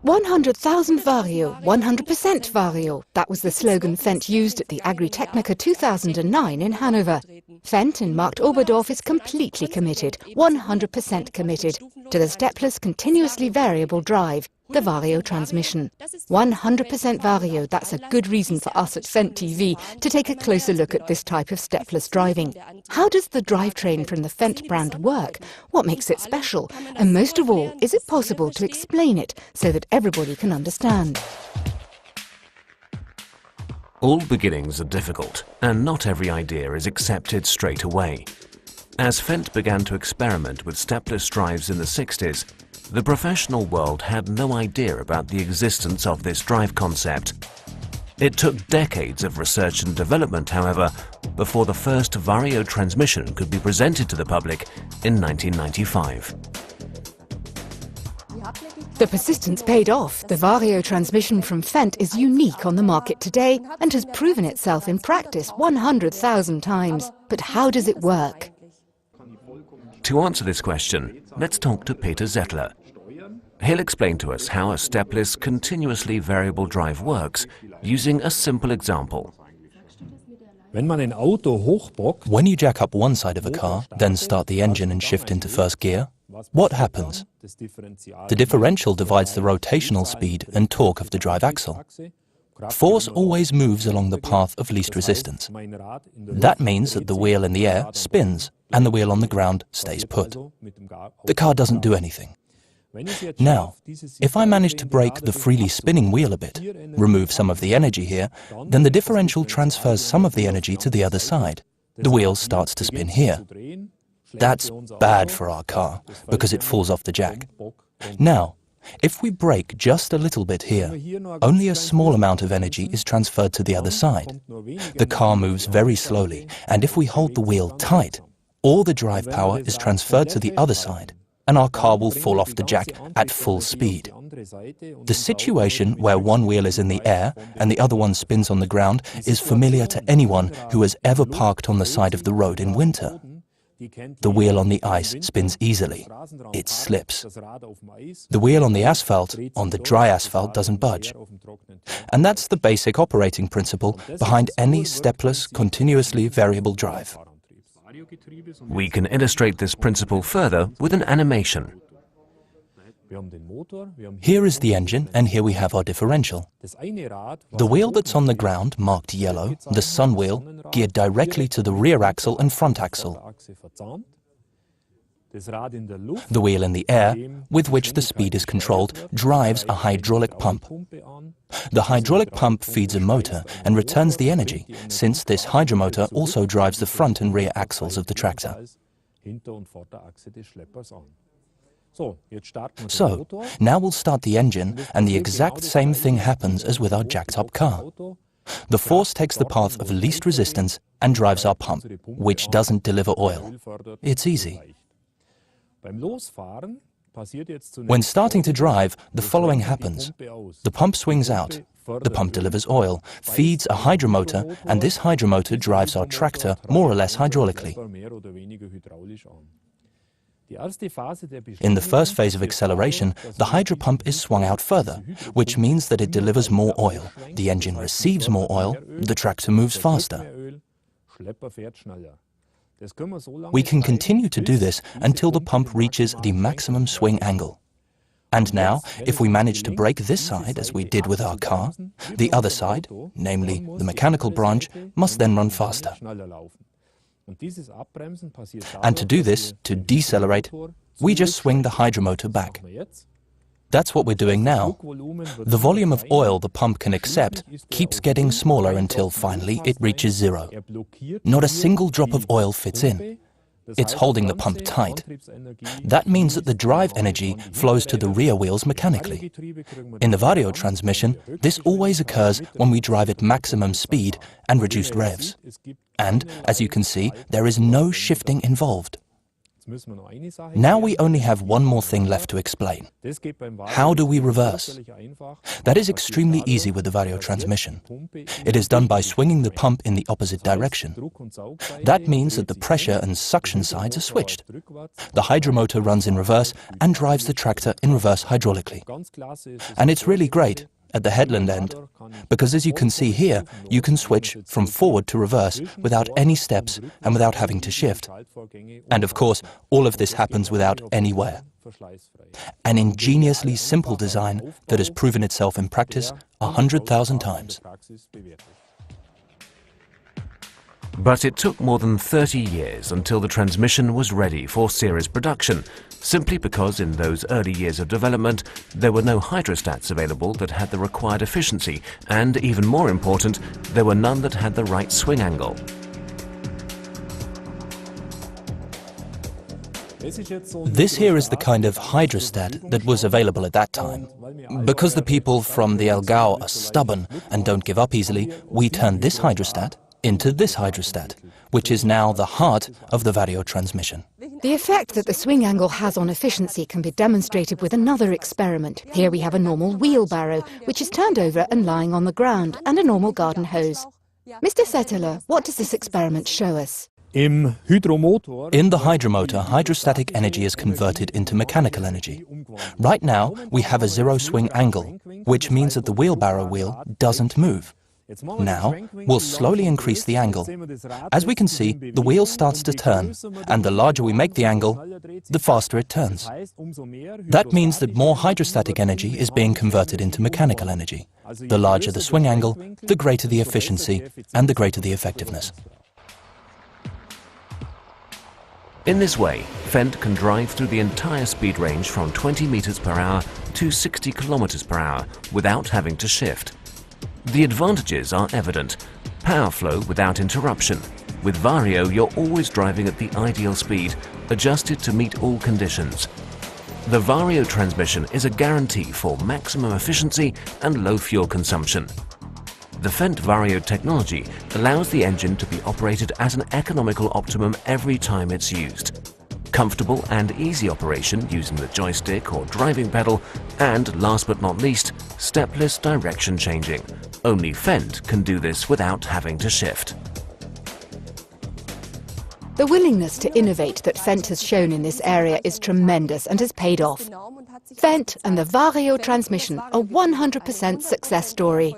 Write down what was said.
100,000 Vario, 100% Vario. That was the slogan Fendt used at the Agritechnica 2009 in Hanover. Fendt in Markt Oberdorf is completely committed, 100% committed, to the stepless, continuously variable drive, the Vario Transmission. 100% Vario, that's a good reason for us at Fendt TV to take a closer look at this type of stepless driving. How does the drivetrain from the Fendt brand work? What makes it special? And most of all, is it possible to explain it so that everybody can understand? All beginnings are difficult, and not every idea is accepted straight away. As Fendt began to experiment with stepless drives in the 60s, the professional world had no idea about the existence of this drive concept. It took decades of research and development, however, before the first Vario transmission could be presented to the public in 1995. The persistence paid off. The Vario transmission from Fendt is unique on the market today and has proven itself in practice 100,000 times. But how does it work? To answer this question, let's talk to Peter Zettler. He'll explain to us how a stepless, continuously variable drive works using a simple example. When you jack up one side of a car, then start the engine and shift into first gear, what happens? The differential divides the rotational speed and torque of the drive axle. Force always moves along the path of least resistance. That means that the wheel in the air spins and the wheel on the ground stays put. The car doesn't do anything. Now, if I manage to brake the freely spinning wheel a bit, remove some of the energy here, then the differential transfers some of the energy to the other side. The wheel starts to spin here. That's bad for our car, because it falls off the jack. Now, if we brake just a little bit here, only a small amount of energy is transferred to the other side. The car moves very slowly, and if we hold the wheel tight, all the drive power is transferred to the other side, and our car will fall off the jack at full speed. The situation where one wheel is in the air and the other one spins on the ground is familiar to anyone who has ever parked on the side of the road in winter. The wheel on the ice spins easily. It slips. The wheel on the asphalt, on the dry asphalt, doesn't budge. And that's the basic operating principle behind any stepless, continuously variable drive. We can illustrate this principle further with an animation. Here is the engine, and here we have our differential. The wheel that's on the ground, marked yellow, the sun wheel, geared directly to the rear axle and front axle. The wheel in the air, with which the speed is controlled, drives a hydraulic pump. The hydraulic pump feeds a motor and returns the energy, since this hydromotor also drives the front and rear axles of the tractor. So, now we'll start the engine, and the exact same thing happens as with our jacked-up car. The force takes the path of least resistance and drives our pump, which doesn't deliver oil. It's easy. When starting to drive, the following happens. The pump swings out. The pump delivers oil, feeds a hydromotor, and this hydromotor drives our tractor more or less hydraulically. In the first phase of acceleration, the hydropump is swung out further, which means that it delivers more oil. The engine receives more oil, the tractor moves faster. We can continue to do this until the pump reaches the maximum swing angle. And now, if we manage to brake this side, as we did with our car, the other side, namely the mechanical branch, must then run faster. And to do this, to decelerate, we just swing the hydromotor back. That's what we're doing now. The volume of oil the pump can accept keeps getting smaller until finally it reaches zero. Not a single drop of oil fits in. It's holding the pump tight. That means that the drive energy flows to the rear wheels mechanically. In the Vario transmission, this always occurs when we drive at maximum speed and reduced revs. And, as you can see, there is no shifting involved. Now we only have one more thing left to explain. How do we reverse? That is extremely easy with the Vario transmission. It is done by swinging the pump in the opposite direction. That means that the pressure and suction sides are switched. The hydromotor runs in reverse and drives the tractor in reverse hydraulically. And it's really great at the headland end, because as you can see here, you can switch from forward to reverse without any steps and without having to shift. And of course, all of this happens without any wear. An ingeniously simple design that has proven itself in practice 100,000 times. But it took more than 30 years until the transmission was ready for series production, simply because in those early years of development there were no hydrostats available that had the required efficiency, and even more important, there were none that had the right swing angle. This here is the kind of hydrostat that was available at that time. Because the people from the Elgau are stubborn and don't give up easily, we turned this hydrostat into this hydrostat, which is now the heart of the Vario transmission. The effect that the swing angle has on efficiency can be demonstrated with another experiment. Here we have a normal wheelbarrow, which is turned over and lying on the ground, and a normal garden hose. Mr. Setteler, what does this experiment show us? In the hydromotor, hydrostatic energy is converted into mechanical energy. Right now, we have a zero swing angle, which means that the wheelbarrow wheel doesn't move. Now, we'll slowly increase the angle. As we can see, the wheel starts to turn, and the larger we make the angle, the faster it turns. That means that more hydrostatic energy is being converted into mechanical energy. The larger the swing angle, the greater the efficiency, and the greater the effectiveness. In this way, Fendt can drive through the entire speed range from 20 meters per hour to 60 kilometers per hour without having to shift. The advantages are evident. Power flow without interruption. With Vario, you're always driving at the ideal speed, adjusted to meet all conditions. The Vario transmission is a guarantee for maximum efficiency and low fuel consumption. The Fendt Vario technology allows the engine to be operated at an economical optimum every time it's used. Comfortable and easy operation using the joystick or driving pedal, and last but not least, stepless direction changing. Only Fendt can do this without having to shift. The willingness to innovate that Fendt has shown in this area is tremendous and has paid off. Fendt and the Vario transmission, a 100% success story.